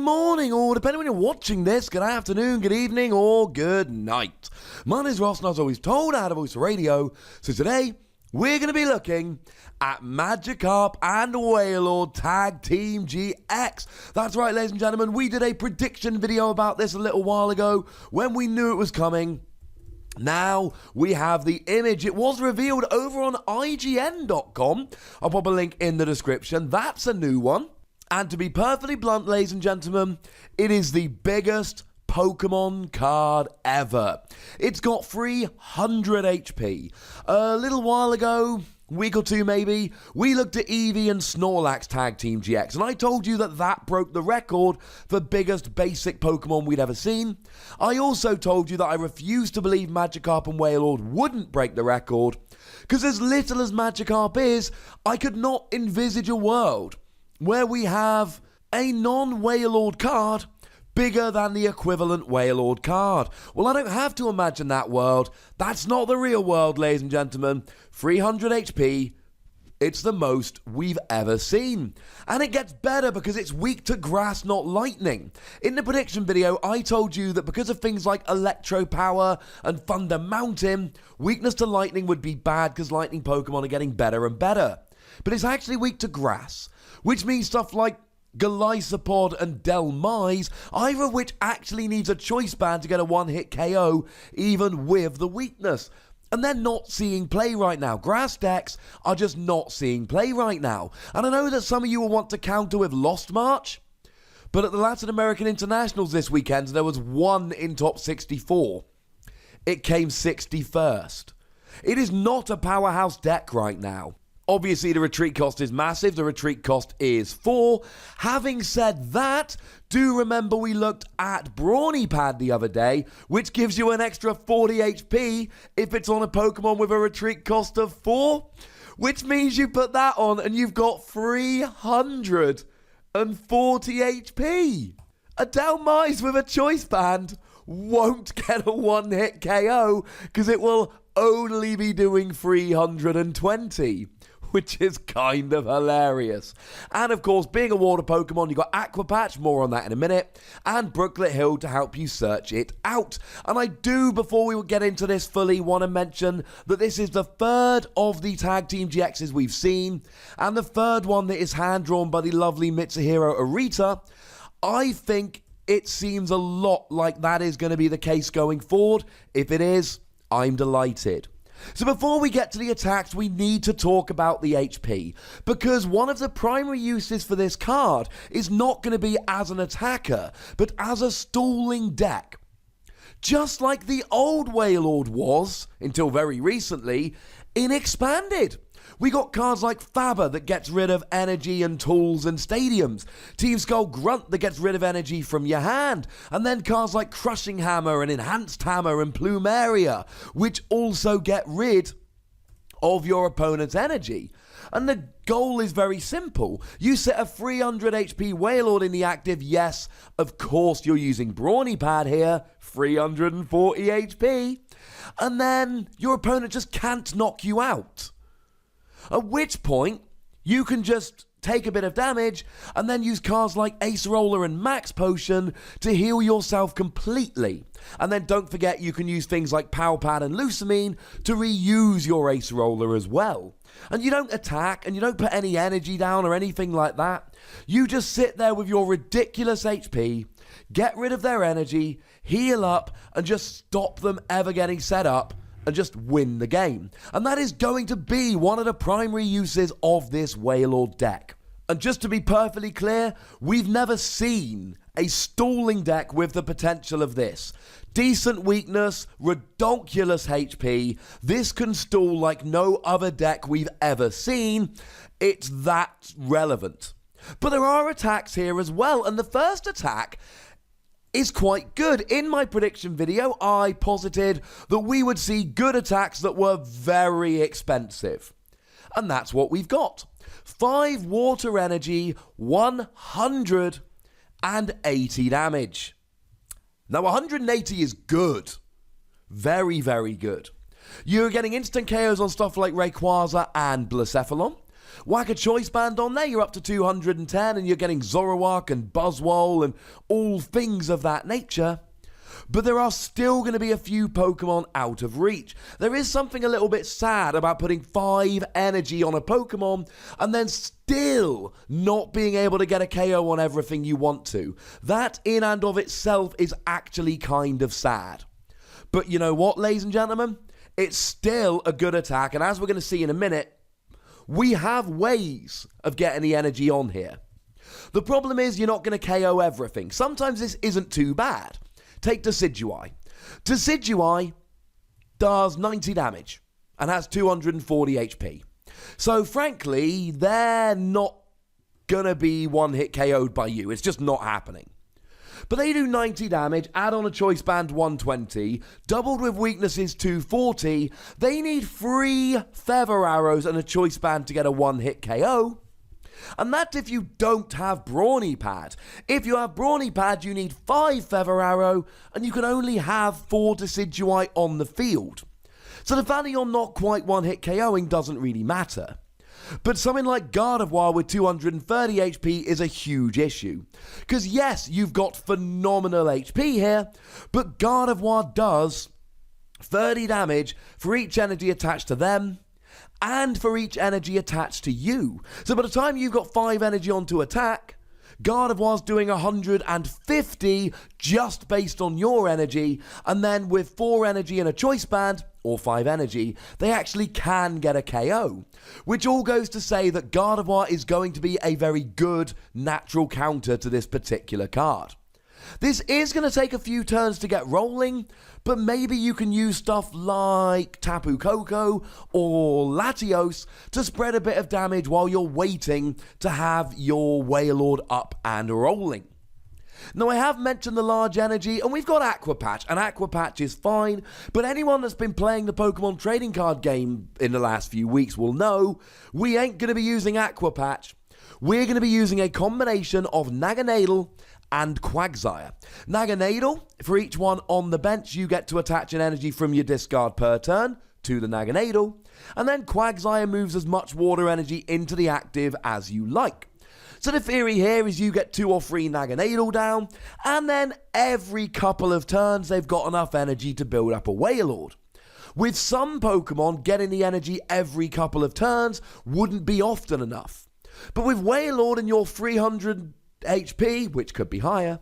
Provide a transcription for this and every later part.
morning, or depending when you're watching this, good afternoon, good evening, or good night. My name is Ross, and as always told, I had a voice for radio. So today, we're going to be looking at Magikarp and Wailord Tag-Team GX. That's right, ladies and gentlemen, we did a prediction video about this a little while ago when we knew it was coming. Now we have the image. It was revealed over on IGN.com. I'll pop a link in the description. That's a new one. And to be perfectly blunt, ladies and gentlemen, it is the biggest Pokemon card ever. It's got 300 HP. A little while ago, week or two maybe, we looked at Eevee and Snorlax Tag-Team GX, and I told you that that broke the record for biggest basic Pokemon we'd ever seen. I also told you that I refused to believe Magikarp and Wailord wouldn't break the record, because as little as Magikarp is, I could not envisage a world where we have a non-Wailord card bigger than the equivalent Wailord card. Well, I don't have to imagine that world. That's not the real world, ladies and gentlemen. 300 HP, it's the most we've ever seen. And it gets better because it's weak to grass, not lightning. In the prediction video, I told you that because of things like Electro Power and Thunder Mountain, weakness to lightning would be bad because lightning Pokemon are getting better and better. But it's actually weak to grass, which means stuff like Golisopod and Delmise, either of which actually needs a choice band to get a one-hit KO, even with the weakness. And they're not seeing play right now. Grass decks are just not seeing play right now. And I know that some of you will want to counter with Lost March, but at the Latin American Internationals this weekend, there was one in top 64. It came 61st. It is not a powerhouse deck right now. Obviously, the retreat cost is massive. The retreat cost is 4. Having said that, do remember we looked at Brawny Pad the other day, which gives you an extra 40 HP if it's on a Pokemon with a retreat cost of 4, which means you put that on and you've got 340 HP. A Delmise with a choice band won't get a one-hit KO because it will only be doing 320. Which is kind of hilarious. And of course, being a water Pokemon, you've got Aqua Patch, more on that in a minute, and Brooklet Hill to help you search it out. And I do, before we get into this fully, want to mention that this is the third of the Tag Team GXs we've seen, and the third one that is hand-drawn by the lovely Mitsuhiro Arita. I think it seems a lot like that is going to be the case going forward. If it is, I'm delighted. So before we get to the attacks, we need to talk about the HP, because one of the primary uses for this card is not going to be as an attacker, but as a stalling deck. Just like the old Wailord was, until very recently, in Expanded. We got cards like Faber that gets rid of energy and tools and stadiums. Team Skull Grunt that gets rid of energy from your hand. And then cards like Crushing Hammer and Enhanced Hammer and Plumeria, which also get rid of your opponent's energy. And the goal is very simple. You set a 300 HP Wailord in the active. Yes, of course you're using Brawny Pad here. 340 HP. And then your opponent just can't knock you out. At which point, you can just take a bit of damage and then use cards like Ace Roller and Max Potion to heal yourself completely. And then don't forget you can use things like Power Pad and Lusamine to reuse your Ace Roller as well. And you don't attack and you don't put any energy down or anything like that. You just sit there with your ridiculous HP, get rid of their energy, heal up, and just stop them ever getting set up and just win the game. And that is going to be one of the primary uses of this Wailord deck. And just to be perfectly clear, we've never seen a stalling deck with the potential of this. Decent weakness, redonkulous HP. This can stall like no other deck we've ever seen. It's that relevant. But there are attacks here as well, and the first attack is quite good. In my prediction video, I posited that we would see good attacks that were very expensive. And that's what we've got. 5 water energy, 180 damage. Now 180 is good. Very, very good. You're getting instant KOs on stuff like Rayquaza and Blacephalon. Whack a choice band on there, you're up to 210 and you're getting Zoroark and Buzzwole and all things of that nature. But there are still going to be a few Pokemon out of reach. There is something a little bit sad about putting 5 energy on a Pokemon and then still not being able to get a KO on everything you want to. That in and of itself is actually kind of sad. But you know what, ladies and gentlemen? It's still a good attack, and as we're going to see in a minute, we have ways of getting the energy on here. The problem is you're not going to KO everything. Sometimes this isn't too bad. Take Decidueye. Decidueye does 90 damage and has 240 HP. So frankly, they're not going to be one-hit KO'd by you. It's just not happening. But they do 90 damage, add on a choice band 120, doubled with weaknesses 240. They need 3 feather arrows and a choice band to get a one-hit KO. And that's if you don't have Brawny Pad. If you have Brawny Pad, you need 5 feather arrow, and you can only have 4 Decidueye on the field. So the fact that you're not quite one-hit KOing doesn't really matter. But something like Gardevoir with 230 HP is a huge issue. Because yes, you've got phenomenal HP here, but Gardevoir does 30 damage for each energy attached to them, and for each energy attached to you. So by the time you've got 5 energy on to attack, Gardevoir's doing 150 just based on your energy, and then with 4 energy and a choice band, or 5 energy, they actually can get a KO. Which all goes to say that Gardevoir is going to be a very good natural counter to this particular card. This is going to take a few turns to get rolling, but maybe you can use stuff like Tapu Koko or Latios to spread a bit of damage while you're waiting to have your Wailord up and rolling. Now, I have mentioned the large energy, and we've got Aqua Patch, and Aqua Patch is fine, but anyone that's been playing the Pokemon trading card game in the last few weeks will know we ain't going to be using Aqua Patch. We're going to be using a combination of Naganadel and Quagsire. Naganadel, for each one on the bench, you get to attach an energy from your discard per turn to the Naganadel, and then Quagsire moves as much water energy into the active as you like. So the theory here is you get 2 or 3 Naganadel down, and then every couple of turns they've got enough energy to build up a Wailord. With some Pokemon, getting the energy every couple of turns wouldn't be often enough. But with Wailord and your 300 HP, which could be higher,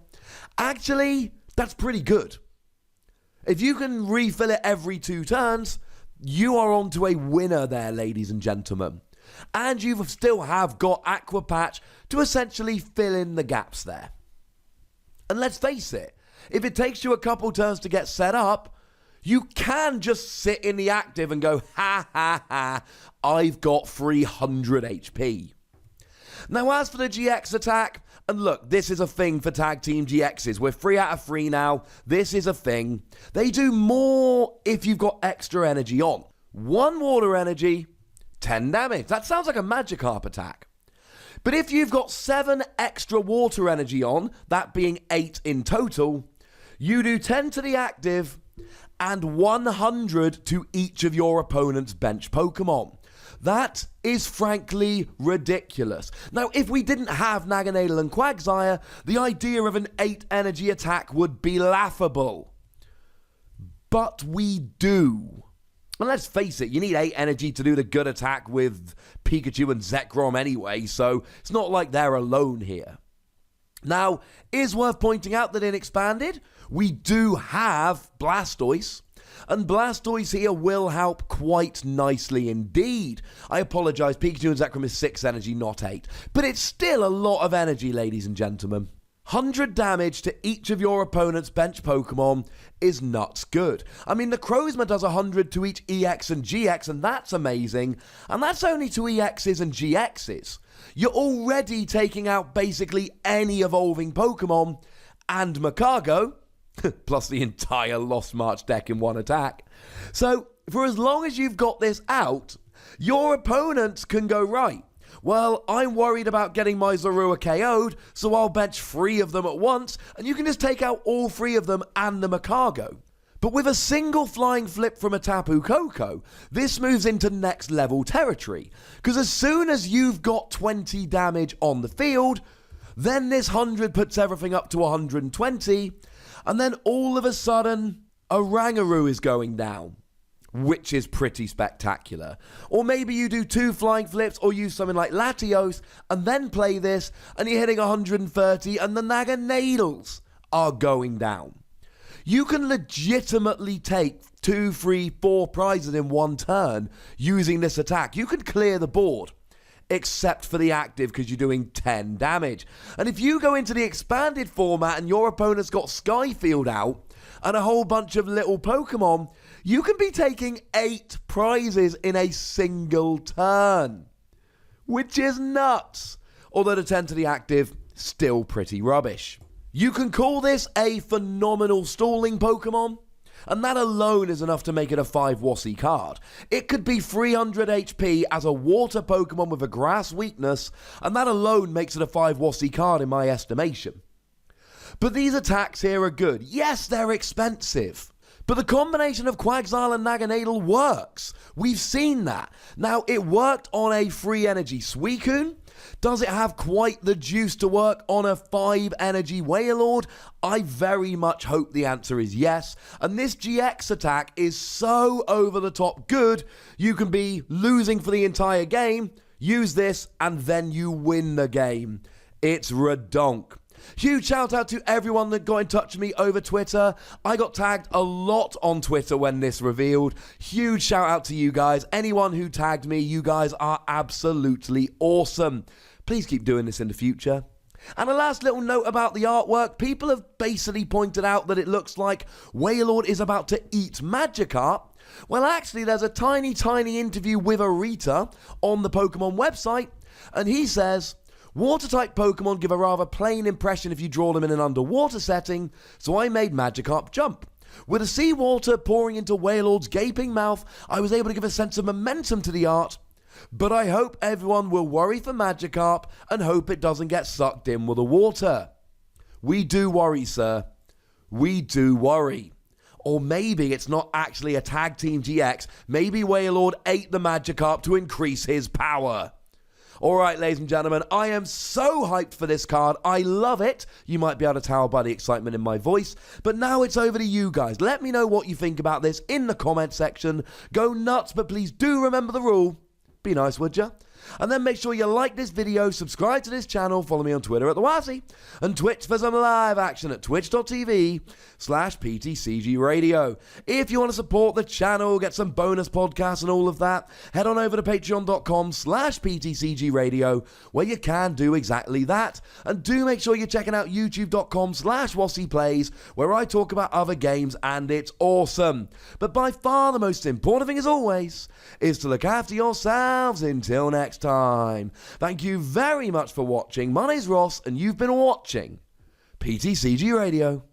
actually, that's pretty good. If you can refill it every 2 turns, you are on to a winner there, ladies and gentlemen. And you still have got Aqua Patch to essentially fill in the gaps there. And let's face it, if it takes you a couple turns to get set up, you can just sit in the active and go, ha ha ha, I've got 300 HP. Now, as for the GX attack, and look, this is a thing for Tag Team GXs. We're 3 out of 3 now. This is a thing. They do more if you've got extra energy on. 1 water energy, 10 damage. That sounds like a Magikarp attack. But if you've got 7 extra water energy on, that being 8 in total, you do 10 to the active and 100 to each of your opponent's bench Pokemon. That is frankly ridiculous. Now, if we didn't have Naganadel and Quagsire, the idea of an 8 energy attack would be laughable. But we do. And let's face it, you need 8 energy to do the good attack with Pikachu and Zekrom anyway, so it's not like they're alone here. Now, it is worth pointing out that in Expanded, we do have Blastoise, and Blastoise here will help quite nicely indeed. I apologise, Pikachu and Zekrom is 6 energy, not 8. But it's still a lot of energy, ladies and gentlemen. 100 damage to each of your opponent's bench Pokemon is nuts good. I mean, the Crozma does 100 to each EX and GX, and that's amazing. And that's only to EXs and GXs. You're already taking out basically any evolving Pokemon, and Magcargo, plus the entire Lost March deck in one attack. So, for as long as you've got this out, your opponents can go, right, well, I'm worried about getting my Zorua KO'd, so I'll bench 3 of them at once, and you can just take out all 3 of them and the Magcargo. But with a single flying flip from a Tapu Koko, this moves into next level territory. Because as soon as you've got 20 damage on the field, then this 100 puts everything up to 120, and then all of a sudden, a Rangaroo is going down, which is pretty spectacular. Or maybe you do 2 flying flips or use something like Latios and then play this and you're hitting 130 and the Naganadels are going down. You can legitimately take 2, 3, 4 prizes in one turn using this attack. You can clear the board, except for the active because you're doing 10 damage. And if you go into the expanded format and your opponent's got Skyfield out and a whole bunch of little Pokemon, you can be taking 8 prizes in a single turn, which is nuts. Although the 10 to the active, still pretty rubbish. You can call this a phenomenal stalling Pokemon, and that alone is enough to make it a 5 WOSSY card. It could be 300 HP as a water Pokemon with a grass weakness, and that alone makes it a 5 WOSSY card in my estimation. But these attacks here are good. Yes, they're expensive, but the combination of Quagsire and Naganadel works. We've seen that. Now, it worked on a free energy Suicune. Does it have quite the juice to work on a 5 energy Wailord? I very much hope the answer is yes. And this GX attack is so over the top good, you can be losing for the entire game, use this, and then you win the game. It's redonk. Huge shout out to everyone that got in touch with me over Twitter. I got tagged a lot on Twitter when this revealed. Huge shout out to you guys. Anyone who tagged me, you guys are absolutely awesome. Please keep doing this in the future. And a last little note about the artwork. People have basically pointed out that it looks like Wailord is about to eat Magikarp. Well, actually, there's a tiny interview with Arita on the Pokemon website, and he says, Water-type Pokemon give a rather plain impression if you draw them in an underwater setting, so I made Magikarp jump. With the seawater pouring into Wailord's gaping mouth, I was able to give a sense of momentum to the art, but I hope everyone will worry for Magikarp and hope it doesn't get sucked in with the water. We do worry, sir. We do worry. Or maybe it's not actually a Tag-Team GX. Maybe Wailord ate the Magikarp to increase his power. Alright, ladies and gentlemen, I am so hyped for this card. I love it. You might be able to tell by the excitement in my voice. But now it's over to you guys. Let me know what you think about this in the comment section. Go nuts, but please do remember the rule. Be nice, would ya? And then make sure you like this video, subscribe to this channel, follow me on Twitter at TheWazzy, and Twitch for some live action at twitch.tv/PTCGRadio. If you want to support the channel, get some bonus podcasts and all of that, head on over to patreon.com/PTCGRadio, where you can do exactly that. And do make sure you're checking out youtube.com/WassyPlays, where I talk about other games and it's awesome. But by far the most important thing as always is to look after yourselves until next time. Thank you very much for watching. My name's Ross, and you've been watching PTCG Radio.